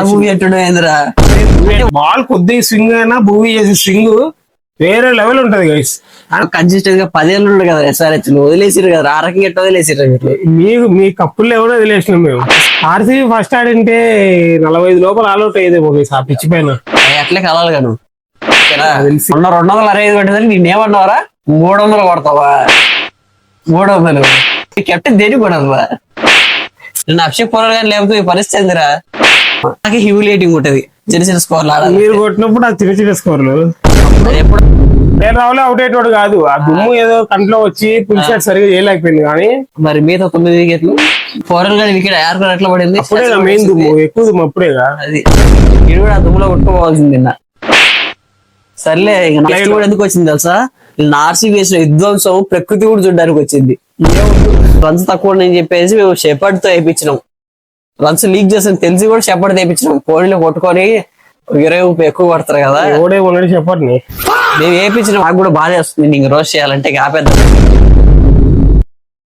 Movie అంటున్నాయిందిరా ball కొద్దిగా swing అయినా భూమి చేసే స్వింగ్ వేరే లెవెల్ ఉంటది గైస్. కన్సిస్టెంట్ గా 10 ఏళ్ళు ఉండు కదా SRH వదిలేసిరు కదా, ఆ రకంగా ఎట్లా వదిలేసిరు మీకు మీ కప్పుల్లో ఎవరో వదిలేసినాం మేము. RCB ఫస్ట్ ఆడింటే 45 లోపల ఆల్అౌట్ అయ్యేది ఆ పిచ్చి పైన. అట్లే కలాలి గాను 265 కొట్టేసరికి నేనేమన్నావరా 300 కొడతావా 300 కెప్టెన్ దేనికి కొడదువా. నేను అభిషేక్ పొరలు కానీ లేకపోతే ఈ పరిస్థితి ఏందిరా. నాకు హ్యూమిలేటింగ్ ఉంటది చిన్న చిన్న స్కోర్లు ఆడాలి. మీరు కొట్టినప్పుడు ఆ చిన్న చిన్న స్కోర్లు ఎప్పుడు రావులే అవుట్ అయ్యేటోడు కాదు. ఆ దుమ్ము ఏదో కంట్లో వచ్చి పులిసాడు సరిగా చేయలేకపోయింది. కానీ మరి మిగతా 9 వికెట్లు ఫోరల్ గానీ వికెట్ ఆరు ఎట్లా పడింది. అప్పుడే మెయిన్ దుమ్ము, ఎక్కువ దుమ్ము అప్పుడేగా. అది ఇది కూడా ఆ దుమ్ములో కొట్టుకోవాల్సింది నిన్న. సర్లే ఇక నెక్స్ట్ కూడా ఎందుకు వచ్చింది తెలుసా, నిన్న RCB వేసిన విధ్వంసం ప్రకృతి కూడా చూడడానికి వచ్చింది. రన్స్ తక్కువ అని చెప్పేసి మేము షెపర్డ్ తో వేయించినాం. రన్స్ లీక్ చేసిన తెలిసి కూడా షెపర్డ్ తెప్పించినాం. కోడిలో కొట్టుకొని 20 ఎక్కువ పడతారు కదా, ఓడే ఉన్నాడు షెపర్డ్ ని మేము వేయించినాం. నాకు కూడా బాగా వస్తుంది. నీకు రోజు చేయాలంటే ఆపేద్దాం.